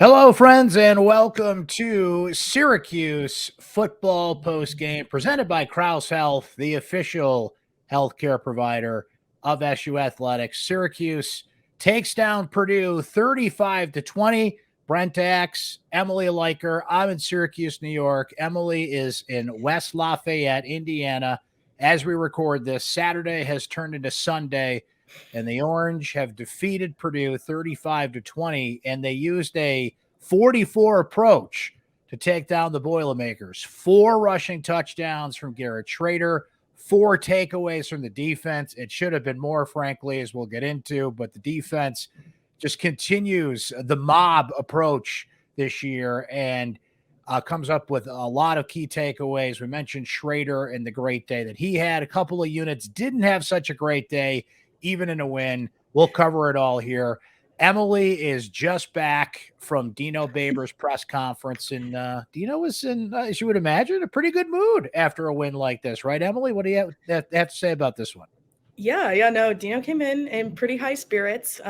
Hello, friends, and welcome to Syracuse football postgame presented by Krause Health, the official healthcare provider of SU Athletics. Syracuse takes down Purdue 35-20. Brent Emily Leiker. I'm in Syracuse, New York. Emily is in West Lafayette, Indiana. As we record this, Saturday has turned into Sunday, and the Orange have defeated Purdue 35-20, and they used a 44 approach to take down the Boilermakers. 4 rushing touchdowns from Garrett Shrader, 4 takeaways from the defense. It should have been more, frankly, as we'll get into, but the defense just continues the mob approach this year and comes up with a lot of key takeaways. We mentioned Shrader and the great day that he had. A couple of units didn't have such a great day, even in a win. We'll cover it all here. Emily is just back from Dino Babers' press conference, and Dino was in, as you would imagine, a pretty good mood after a win like this, right, Emily? What do you have to say about this one? No, Dino came in pretty high spirits.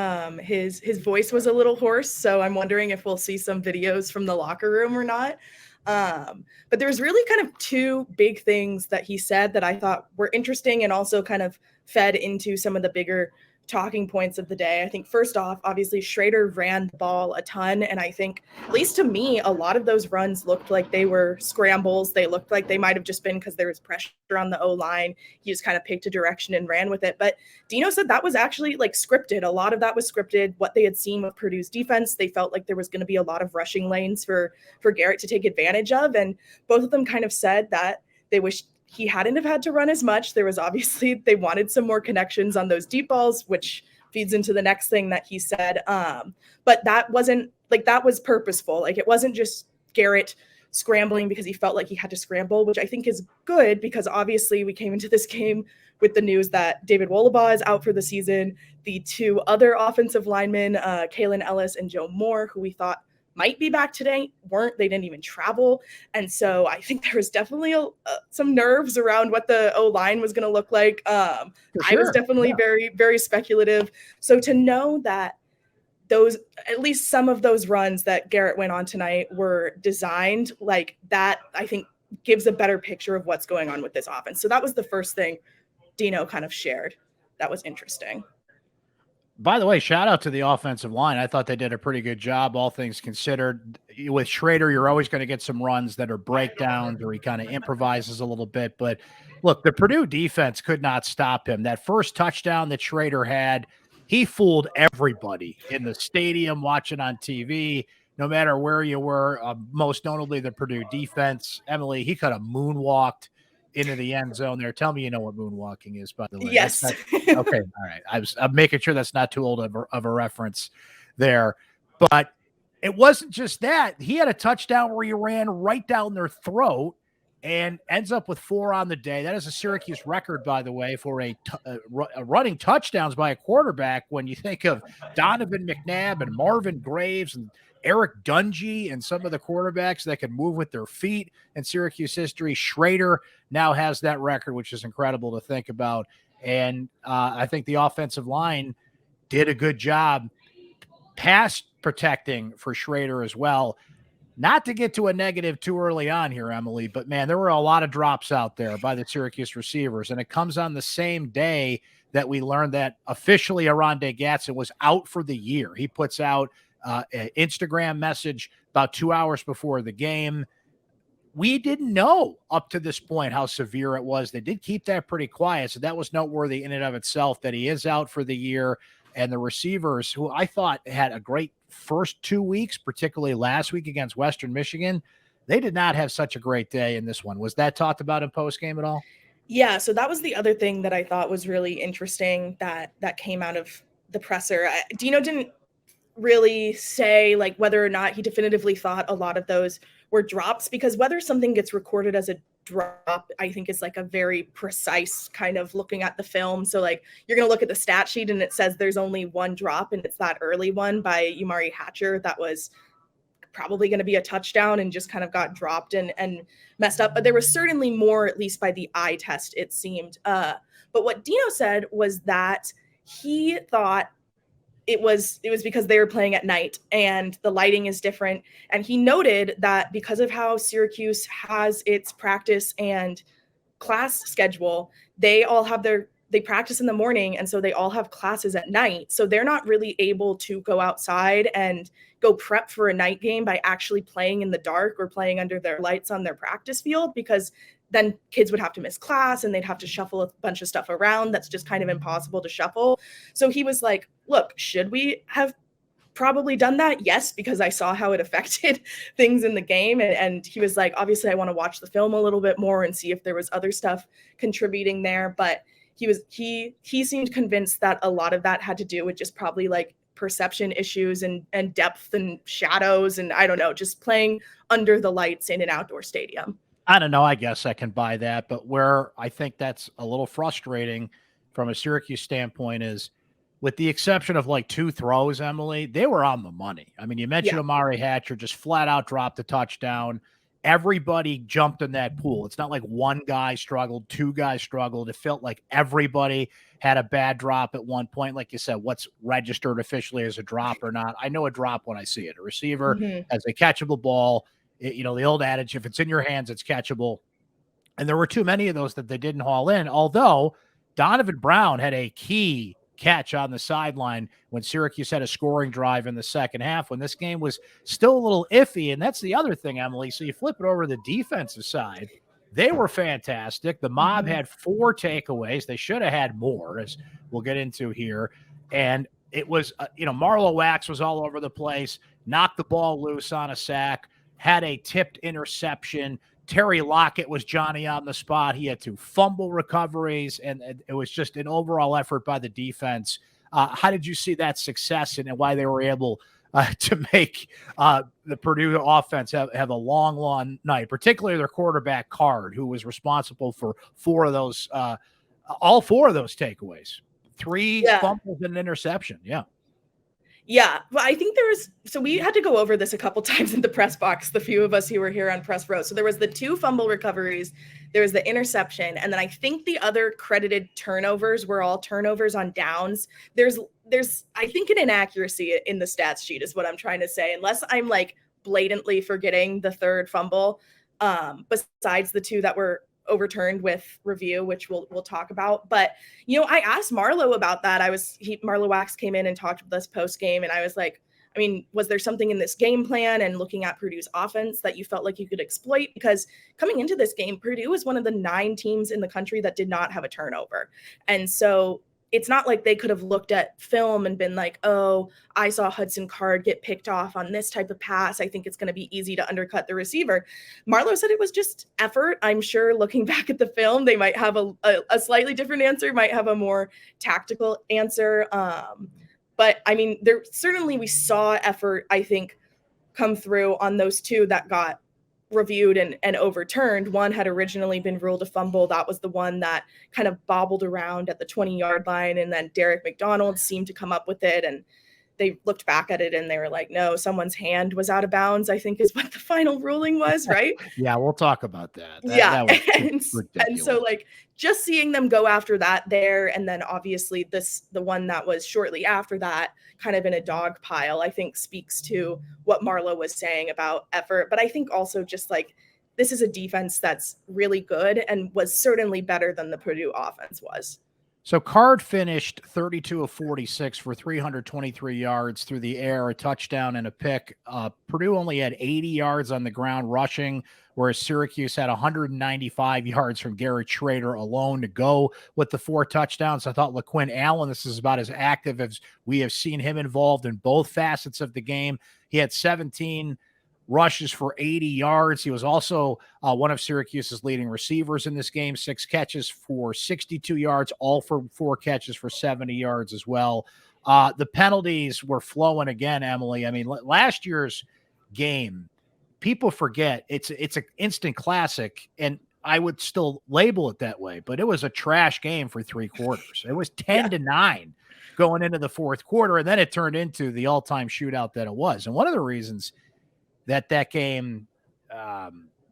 His voice was a little hoarse, so I'm wondering if we'll see some videos from the locker room or not. But there's really kind of 2 big things that he said that I thought were interesting and also kind of fed into some of the bigger talking points of the day. I think first off, obviously Shrader ran the ball a ton. And I think, at least to me, a lot of those runs looked like they were scrambles. They looked like they might've just been because there was pressure on the O-line. He just kind of picked a direction and ran with it. But Dino said that was actually like scripted. A lot of that was scripted. What they had seen with Purdue's defense, they felt like there was going to be a lot of rushing lanes for Garrett to take advantage of. And both of them kind of said that they wish he hadn't have had to run as much. There was obviously, they wanted some more connections on those deep balls, which feeds into the next thing that he said. But that wasn't like, that was purposeful. Like, it wasn't just Garrett scrambling because he felt like he had to scramble, which I think is good because obviously we came into this game with the news that David Wohlabaugh is out for the season. The 2 other offensive linemen, Kalen Ellis and Joe Moore, who we thought might be back today, weren't. They didn't even travel. And so I think there was definitely some nerves around what the O-line was going to look like. I was definitely very, very speculative. So to know that those, at least some of those runs that Garrett went on tonight were designed like that, I think gives a better picture of what's going on with this offense. So that was the first thing Dino kind of shared. That was interesting. By the way, shout out to the offensive line. I thought they did a pretty good job, all things considered. With Shrader, you're always going to get some runs that are breakdowns or he kind of improvises a little bit. But look, the Purdue defense could not stop him. That first touchdown that Shrader had, he fooled everybody in the stadium watching on TV, no matter where you were, most notably the Purdue defense. Emily, he could have moonwalked into the end zone there. Tell me you know what moonwalking is, by the way. Yes. Okay, all right. I'm making sure that's not too old of a reference there. But it wasn't just that. He had a touchdown where he ran right down their throat and ends up with 4 on the day. That is a Syracuse record, by the way, for a running touchdowns by a quarterback. When you think of Donovan McNabb and Marvin Graves and Eric Dungy and some of the quarterbacks that can move with their feet in Syracuse history, Shrader now has that record, which is incredible to think about. And I think the offensive line did a good job pass protecting for Shrader as well. Not to get to a negative too early on here, Emily, but man, there were a lot of drops out there by the Syracuse receivers. And it comes on the same day that we learned that officially Arondé Gatson was out for the year. He puts out an Instagram message about 2 hours before the game. We didn't know up to this point how severe it was. They did keep that pretty quiet, so that was noteworthy in and of itself that he is out for the year. And the receivers, who I thought had a great first 2 weeks, particularly last week against Western Michigan, they did not have such a great day in this one. Was that talked about in postgame at all? Yeah, so that was the other thing that I thought was really interesting that came out of the presser. Dino didn't really say like whether or not he definitively thought a lot of those were drops, because whether something gets recorded as a drop, I think is like a very precise kind of looking at the film. So like you're going to look at the stat sheet and it says there's only 1 drop, and it's that early one by Umari Hatcher that was probably going to be a touchdown and just kind of got dropped and messed up. But there was certainly more, at least by the eye test, it seemed. But what Dino said was that he thought it was because they were playing at night and the lighting is different. And he noted that because of how Syracuse has its practice and class schedule, they practice in the morning, and so they all have classes at night. So they're not really able to go outside and go prep for a night game by actually playing in the dark or playing under their lights on their practice field, because then kids would have to miss class and they'd have to shuffle a bunch of stuff around. That's just kind of impossible to shuffle. So he was like, look, should we have probably done that? Yes, because I saw how it affected things in the game. And he was like, obviously I want to watch the film a little bit more and see if there was other stuff contributing there. But he seemed convinced that a lot of that had to do with just probably like perception issues and depth and shadows. And I don't know, just playing under the lights in an outdoor stadium. I don't know. I guess I can buy that. But where I think that's a little frustrating from a Syracuse standpoint is, with the exception of like 2 throws, Emily, they were on the money. I mean, you mentioned Amari Hatcher just flat out dropped the touchdown. Everybody jumped in that pool. It's not like one guy struggled, 2 guys struggled. It felt like everybody had a bad drop at one point. Like you said, what's registered officially as a drop or not? I know a drop when I see it. A receiver has a catchable ball. The old adage, if it's in your hands, it's catchable. And there were too many of those that they didn't haul in, although Donovan Brown had a key catch on the sideline when Syracuse had a scoring drive in the second half, when this game was still a little iffy. And that's the other thing, Emily. So you flip it over to the defensive side. They were fantastic. The Mob had 4 takeaways. They should have had more, as we'll get into here. And it was, Marlo Wax was all over the place, knocked the ball loose on a sack, had a tipped interception. Terry Lockett was Johnny on the spot. He had 2 fumble recoveries, and it was just an overall effort by the defense. How did you see that success and why they were able to make the Purdue offense have a long, long night, particularly their quarterback Card, who was responsible for all 4 of those takeaways, 3 fumbles and an interception. Yeah, but I think so we had to go over this a couple times in the press box, the few of us who were here on press row. So there was the 2 fumble recoveries, there was the interception, and then I think the other credited turnovers were all turnovers on downs. There's I think an inaccuracy in the stats sheet is what I'm trying to say, unless I'm like blatantly forgetting the 3rd fumble, besides the 2 that were overturned with review, which we'll talk about. But I asked Marlo about that. Marlo Wax came in and talked with us post game, and I was like, I mean, was there something in this game plan and looking at Purdue's offense that you felt like you could exploit? Because coming into this game, Purdue was one of the 9 teams in the country that did not have a turnover. And so it's not like they could have looked at film and been like, oh, I saw Hudson Card get picked off on this type of pass. I think it's going to be easy to undercut the receiver. Marlo said it was just effort. I'm sure looking back at the film, they might have a slightly different answer, might have a more tactical answer. But I mean, we saw effort, I think, come through on those 2 that got reviewed and overturned. One had originally been ruled a fumble. That was the one that kind of bobbled around at the 20-yard line. And then Derek McDonald seemed to come up with it. And they looked back at it and they were like, no, someone's hand was out of bounds, I think is what the final ruling was, right? Yeah, we'll talk about that. That was and so like just seeing them go after that there, and then obviously the one that was shortly after that, kind of in a dog pile, I think speaks to what Marlo was saying about effort. But I think also just like this is a defense that's really good and was certainly better than the Purdue offense was. So Card finished 32 of 46 for 323 yards through the air, a touchdown and a pick. Purdue only had 80 yards on the ground rushing, whereas Syracuse had 195 yards from Garrett Shrader alone to go with the 4 touchdowns. I thought LaQuinn Allen, this is about as active as we have seen him involved in both facets of the game. He had 17 rushes for 80 yards. He was also one of Syracuse's leading receivers in this game, 6 catches for 62 yards, all for 4 catches for 70 yards as well. The penalties were flowing again, Emily. I mean, last year's game, people forget it's an instant classic, and I would still label it that way, but it was a trash game for 3 quarters. It was 10-9 going into the 4th quarter, and then it turned into the all-time shootout that it was. And one of the reasons that game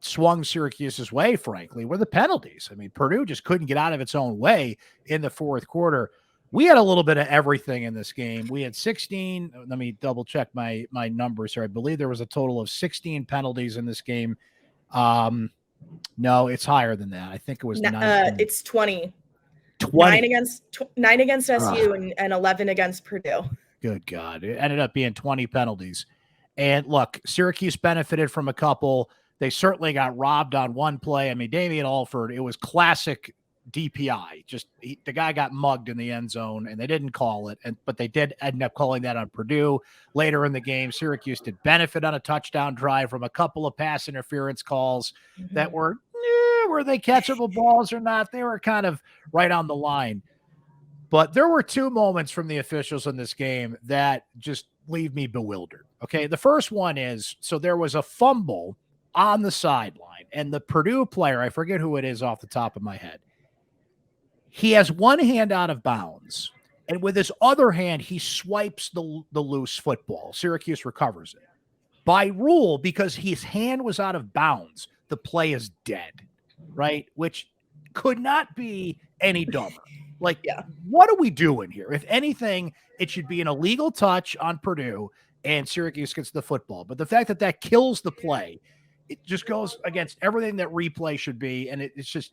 swung Syracuse's way, frankly, were the penalties. I mean, Purdue just couldn't get out of its own way in the 4th quarter. We had a little bit of everything in this game. We had 16. Let me double check my numbers here. I believe there was a total of 16 penalties in this game. No, it's higher than that. I think it was 19. It's 20. 20. 9 against SU and 11 against Purdue. Good God. It ended up being 20 penalties. And look, Syracuse benefited from a couple. They certainly got robbed on one play. I mean, Damian Alford, it was classic DPI. The guy got mugged in the end zone, and they didn't call it. But they did end up calling that on Purdue later in the game. Syracuse did benefit on a touchdown drive from a couple of pass interference calls that were they catchable balls or not? They were kind of right on the line. But there were two moments from the officials in this game that just leave me bewildered. Okay, the first one is, so there was a fumble on the sideline, and the Purdue player, I forget who it is off the top of my head, he has one hand out of bounds, and with his other hand, he swipes the loose football. Syracuse recovers it. By rule, because his hand was out of bounds, the play is dead, right? Which could not be any dumber. Like, what are we doing here? If anything, it should be an illegal touch on Purdue and Syracuse gets the football. But the fact that that kills the play, it just goes against everything that replay should be. And it's just,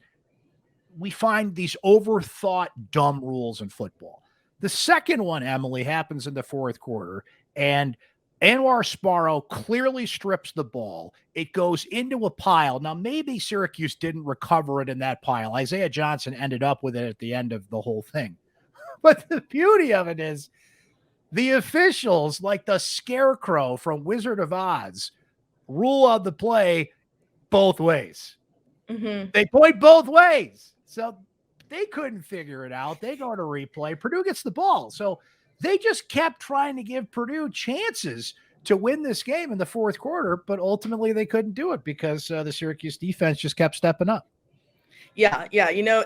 we find these overthought, dumb rules in football. The second one, Emily, happens in the fourth quarter, and Anwar Sparrow clearly strips the ball. It goes into a pile. Now, maybe Syracuse didn't recover it in that pile. Isaiah Johnson ended up with it at the end of the whole thing. But the beauty of it is the officials, like the scarecrow from Wizard of Oz, rule on the play both ways. They point both ways. So they couldn't figure it out. They go to replay. Purdue gets the ball. So they just kept trying to give Purdue chances to win this game in the fourth quarter, but ultimately they couldn't do it because the Syracuse defense just kept stepping up. Yeah. You know,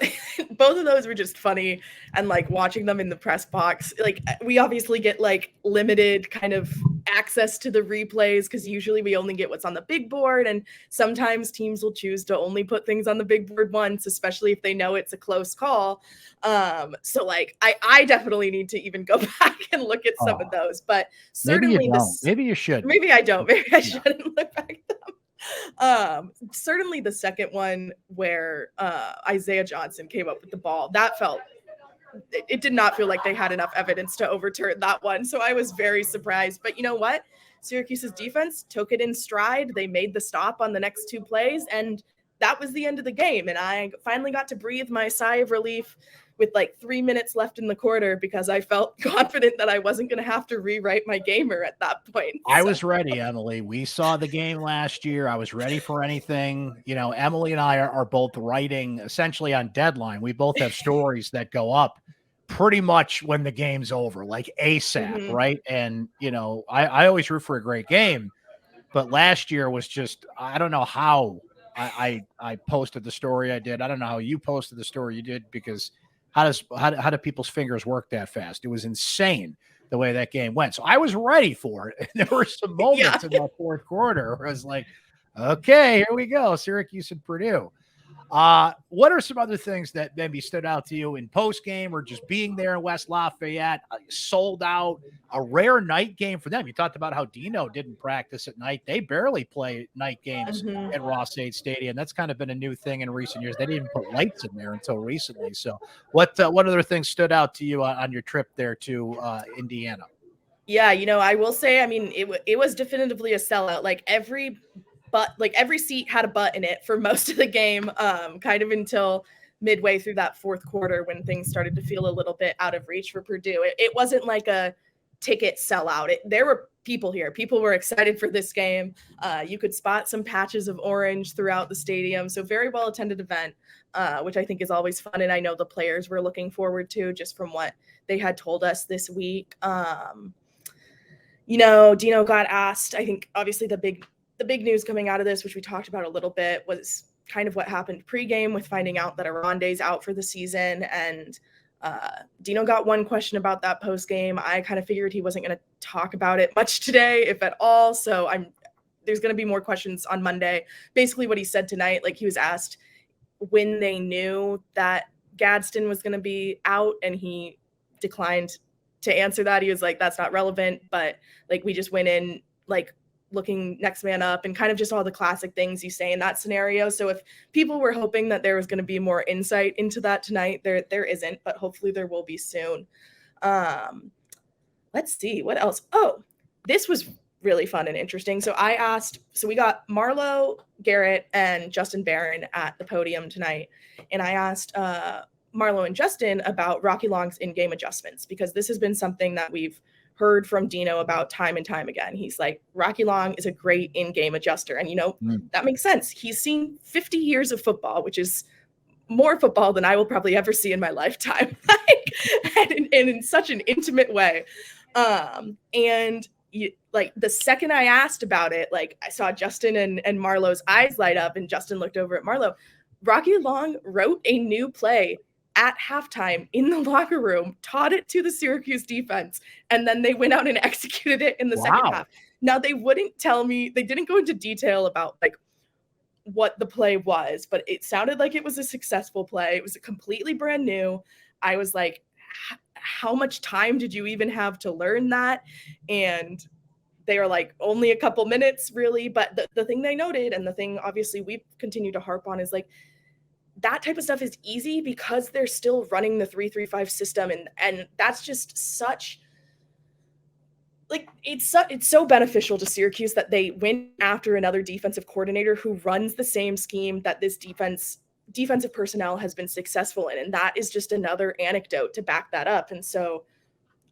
both of those were just funny. And like watching them in the press box, like we obviously get like limited kind of access to the replays because usually we only get what's on the big board. And sometimes teams will choose to only put things on the big board once, especially if they know it's a close call. So like I definitely need to even go back and look at some of those, but certainly maybe you should. Maybe I don't. Maybe I shouldn't look back at them. Certainly the second one where Isaiah Johnson came up with the ball, it did not feel like they had enough evidence to overturn that one. So I was very surprised. But you know what? Syracuse's defense took it in stride. They made the stop on the next two plays, and that was the end of the game. And I finally got to breathe my sigh of relief with like 3 minutes left in the quarter because I felt confident that I wasn't going to have to rewrite my gamer at that point. I was ready, Emily. We saw the game last year. I was ready for anything. You know, Emily and I are both writing essentially on deadline. We both have stories that go up pretty much when the game's over, like ASAP, right? And, you know, I always root for a great game, but last year was just, I don't know how I posted the story I did. I don't know how you posted the story you did because how do people's fingers work that fast? It was insane the way that game went. So I was ready for it. And there were some moments in the fourth quarter where I was like, okay, here we go. Syracuse and Purdue. What are some other things that maybe stood out to you in post game or just being there in West Lafayette, sold out, a rare night game for them? You talked about how Dino didn't practice at night. They barely play night games at Ross-Ade Stadium. That's kind of been a new thing in recent years. They didn't even put lights in there until recently. So what other things stood out to you on your trip there to Indiana? Yeah, you know, I will say, I mean, it was definitively a sellout. Like every seat had a butt in it for most of the game, kind of until midway through that fourth quarter when things started to feel a little bit out of reach for Purdue. It wasn't like a ticket sellout. There were people here. People were excited for this game. You could spot some patches of orange throughout the stadium. So very well attended event, which I think is always fun. And I know the players were looking forward to just from what they had told us this week. You know, Dino got asked, I think obviously the big news coming out of this, which we talked about a little bit, was kind of what happened pregame with finding out that Arande's out for the season. And Dino got one question about that postgame. I kind of figured he wasn't going to talk about it much today, if at all. So there's going to be more questions on Monday. Basically what he said tonight, like he was asked when they knew that Gadsden was going to be out, and he declined to answer that. He was like, that's not relevant, but like, we just went in like looking next man up and kind of just all the classic things you say in that scenario. So if people were hoping that there was going to be more insight into that tonight, there isn't, but hopefully there will be soon. Let's see what else. Oh, this was really fun and interesting. So we got Marlo, Garrett, and Justin Barron at the podium tonight. And I asked Marlo and Justin about Rocky Long's in-game adjustments, because this has been something that we've heard from Dino about time and time again. He's like, Rocky Long is a great in-game adjuster. And, that makes sense. He's seen 50 years of football, which is more football than I will probably ever see in my lifetime, and in such an intimate way. Like the second I asked about it, like I saw Justin and Marlo's eyes light up, and Justin looked over at Marlo. Rocky Long wrote a new play at halftime in the locker room, taught it to the Syracuse defense, and then they went out and executed it in the second half. Now, they wouldn't tell me, they didn't go into detail about like what the play was, but it sounded like it was a successful play. It was completely brand new. I was like, how much time did you even have to learn that? And they are like, only a couple minutes, really. But the thing they noted, and the thing obviously we continue to harp on, is like, that type of stuff is easy because they're still running the 3-3-5 system. And that's just such, like, it's so beneficial to Syracuse that they went after another defensive coordinator who runs the same scheme that this defensive personnel has been successful in. And that is just another anecdote to back that up. And so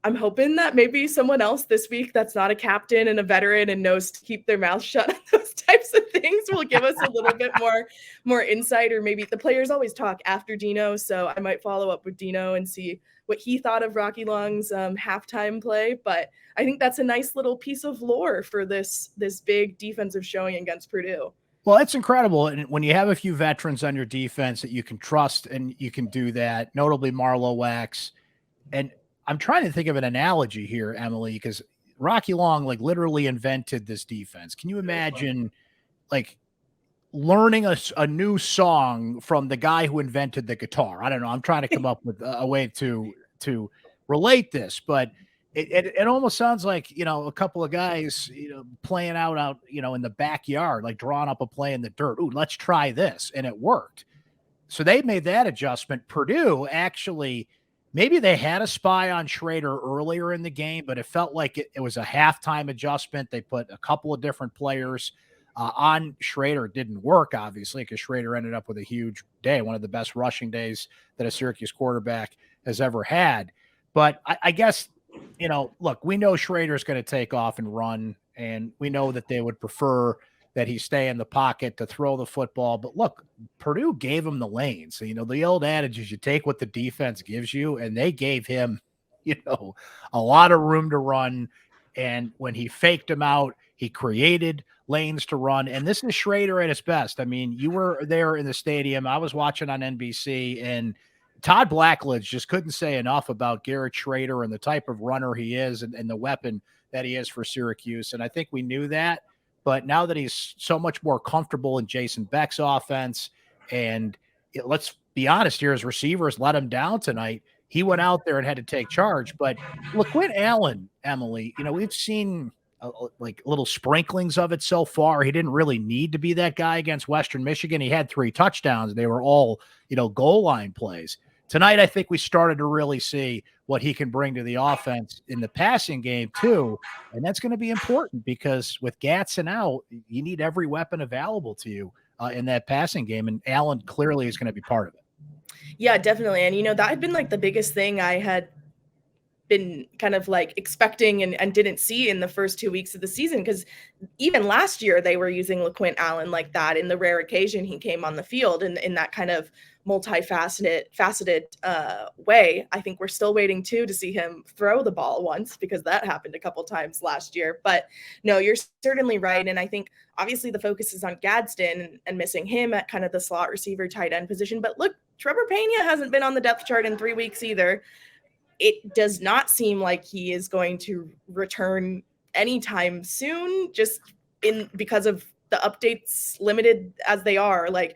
I'm hoping that maybe someone else this week that's not a captain and a veteran and knows to keep their mouth shut on those types of things will give us a little bit more insight. Or maybe the players always talk after Dino, so I might follow up with Dino and see what he thought of Rocky Long's halftime play. But I think that's a nice little piece of lore for this big defensive showing against Purdue. Well, it's incredible. And when you have a few veterans on your defense that you can trust and you can do that, notably Marlo Wax. And I'm trying to think of an analogy here, Emily, because Rocky Long like literally invented this defense. Can you imagine like learning a new song from the guy who invented the guitar? I don't know. I'm trying to come up with a way to relate this, but it almost sounds like, a couple of guys, playing out, in the backyard, like drawing up a play in the dirt. Ooh, let's try this. And it worked. So they made that adjustment. Purdue actually, maybe they had a spy on Shrader earlier in the game, but it felt like it was a halftime adjustment. They put a couple of different players on Shrader. It didn't work, obviously, because Shrader ended up with a huge day, one of the best rushing days that a Syracuse quarterback has ever had. But I guess, look, we know Shrader is going to take off and run, and we know that they would prefer that he stay in the pocket to throw the football. But look, Purdue gave him the lane. So, the old adage is you take what the defense gives you, and they gave him, a lot of room to run. And when he faked him out, he created lanes to run. And this is Shrader at his best. I mean, you were there in the stadium. I was watching on NBC, and Todd Blackledge just couldn't say enough about Garrett Shrader and the type of runner he is and the weapon that he is for Syracuse. And I think we knew that. But now that he's so much more comfortable in Jason Beck's offense, and let's be honest here, his receivers let him down tonight. He went out there and had to take charge. But LaQuint Allen, Emily, we've seen like little sprinklings of it so far. He didn't really need to be that guy against Western Michigan. He had 3 touchdowns. They were all, goal line plays. Tonight, I think we started to really see what he can bring to the offense in the passing game too. And that's going to be important because with Gatson out, you need every weapon available to you in that passing game. And Allen clearly is going to be part of it. Yeah, definitely. And, that had been like the biggest thing I had been kind of like expecting and didn't see in the first 2 weeks of the season. Because even last year they were using LaQuint Allen like that in the rare occasion he came on the field in that kind of faceted way. I think we're still waiting to see him throw the ball once, because that happened a couple times last year. But no, you're certainly right. And I think obviously the focus is on Gadsden and missing him at kind of the slot receiver tight end position. But look, Trevor Pena hasn't been on the depth chart in 3 weeks either. It does not seem like he is going to return anytime soon, just because of the updates limited as they are. Like,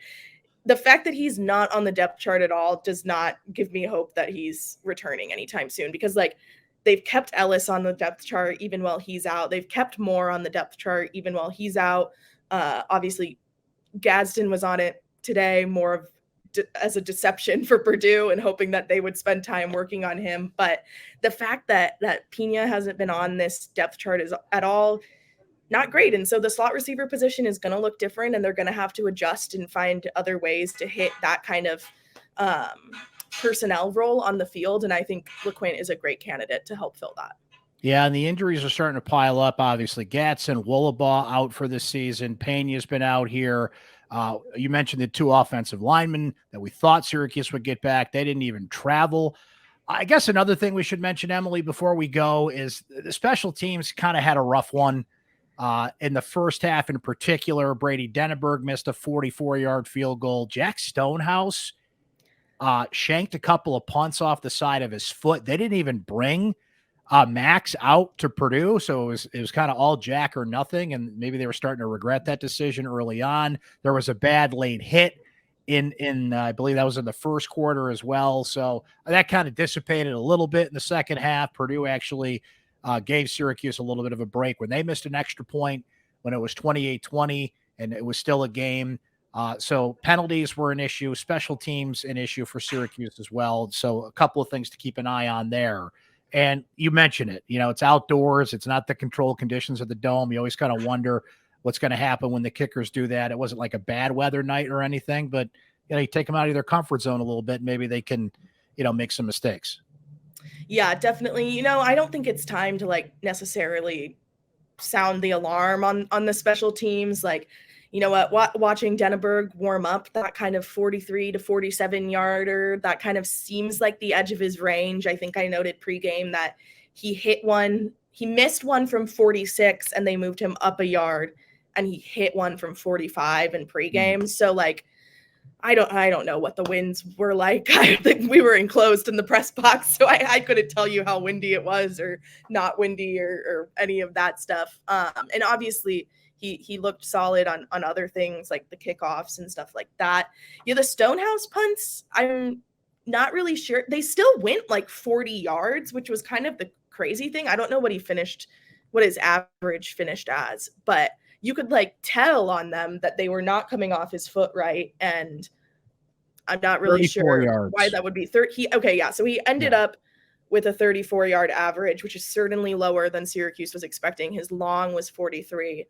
the fact that he's not on the depth chart at all does not give me hope that he's returning anytime soon, because like they've kept Ellis on the depth chart even while he's out. They've kept Moore on the depth chart even while he's out. Obviously, Gadsden was on it today, more of as a deception for Purdue and hoping that they would spend time working on him. But the fact that Pena hasn't been on this depth chart is at all not great. And so the slot receiver position is going to look different, and they're going to have to adjust and find other ways to hit that kind of personnel role on the field. And I think LeQuint is a great candidate to help fill that. Yeah, and the injuries are starting to pile up, obviously. Gatson, Wollabaugh out for this season. Pena's been out here. You mentioned the 2 offensive linemen that we thought Syracuse would get back. They didn't even travel. I guess another thing we should mention, Emily, before we go, is the special teams kind of had a rough one. In the first half in particular, Brady Denneberg missed a 44-yard field goal. Jack Stonehouse shanked a couple of punts off the side of his foot. They didn't even bring Max out to Purdue, so it was kind of all Jack or nothing, and maybe they were starting to regret that decision early on. There was a bad late hit in I believe that was in the first quarter as well, so that kind of dissipated a little bit in the second half. Purdue actually gave Syracuse a little bit of a break when they missed an extra point when it was 28-20, and it was still a game. So penalties were an issue, special teams an issue for Syracuse as well. So a couple of things to keep an eye on there. And you mentioned it, it's outdoors. It's not the controlled conditions of the dome. You always kind of wonder what's going to happen when the kickers do that. It wasn't like a bad weather night or anything, but you take them out of their comfort zone a little bit. Maybe they can, make some mistakes. Yeah, definitely. I don't think it's time to like necessarily sound the alarm on the special teams. Like, watching Denneberg warm up, that kind of 43 to 47 yarder, that kind of seems like the edge of his range. I think I noted pregame that he missed one from 46 and they moved him up a yard, and he hit one from 45 in pregame. So like, I don't know what the winds were like. I think we were enclosed in the press box, so I couldn't tell you how windy it was or not windy or any of that stuff. And obviously he looked solid on other things like the kickoffs and stuff like that. Yeah, the Stonehouse punts, I'm not really sure. They still went like 40 yards, which was kind of the crazy thing. I don't know what his average finished as, but you could like tell on them that they were not coming off his foot right. And I'm not really sure yards. Why that would be 30. Okay. Yeah. So he ended up with a 34-yard average, which is certainly lower than Syracuse was expecting. His long was 43.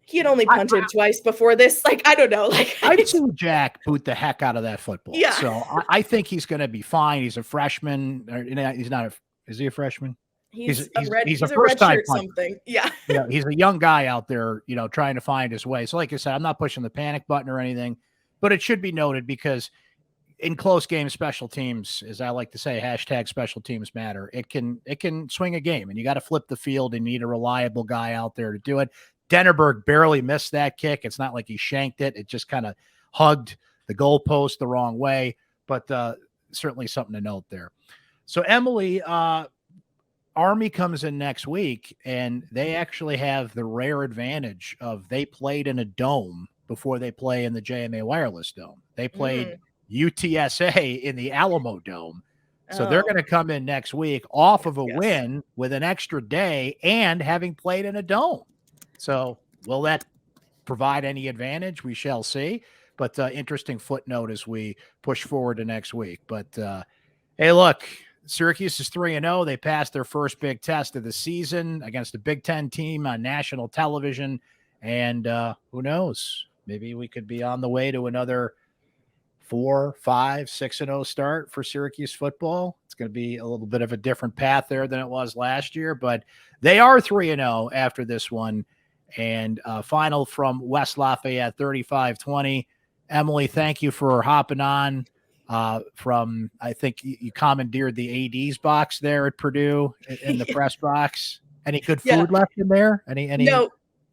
He had only punted twice before this. Like, I don't know. Like, I've seen Jack boot the heck out of that football. Yeah. So I think he's going to be fine. He's a freshman. He's not is he a freshman? He's a first time something. Yeah. He's a young guy out there, trying to find his way. So like I said, I'm not pushing the panic button or anything, but it should be noted because in close games, special teams, as I like to say, hashtag special teams matter. It can swing a game, and you got to flip the field and need a reliable guy out there to do it. Denneberg barely missed that kick. It's not like he shanked it. It just kind of hugged the goalpost the wrong way, but certainly something to note there. So Emily, Army comes in next week, and they actually have the rare advantage of they played in a dome before they play in the JMA Wireless Dome. They played UTSA in the Alamo Dome. So they're going to come in next week off of a win with an extra day and having played in a dome. So will that provide any advantage? We shall see. But interesting footnote as we push forward to next week. But hey, look, Syracuse is 3-0. They passed their first big test of the season against a Big Ten team on national television. And who knows? Maybe we could be on the way to another 4, 5, 6-0 start for Syracuse football. It's going to be a little bit of a different path there than it was last year, but they are 3-0 after this one. And final from West Lafayette, 35-20. Emily, thank you for hopping on from, I think you commandeered the AD's box there at Purdue in the press box. Any good food left in there? Any?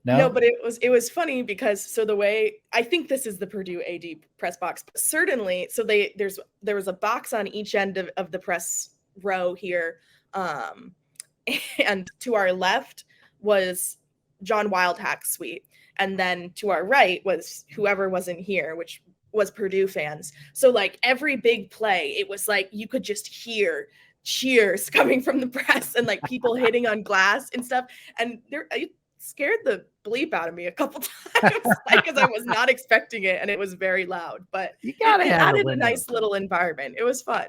No, but it was funny because so the way I think this is the Purdue AD press box, but certainly so there was a box on each end of the press row here, and to our left was John Wildhack's suite, And then to our right was whoever wasn't here, which was Purdue fans. So like every big play, it was like you could just hear cheers coming from the press and like people hitting on glass and stuff. And it scared the bleep out of me a couple times because I was not expecting it, and it was very loud. But You gotta it have added a nice little environment. It was fun.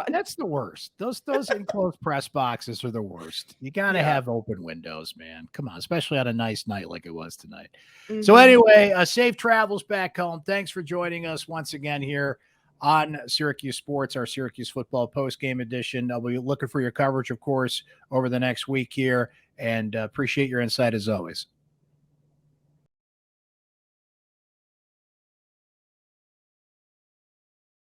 That's the worst. Those enclosed press boxes are the worst. You gotta have open windows, man. Come on, especially on a nice night like it was tonight. Mm-hmm. So anyway, safe travels back home. Thanks for joining us once again here on Syracuse Sports, our Syracuse football post-game edition. I'll be looking for your coverage, of course, over the next week here, and appreciate your insight as always.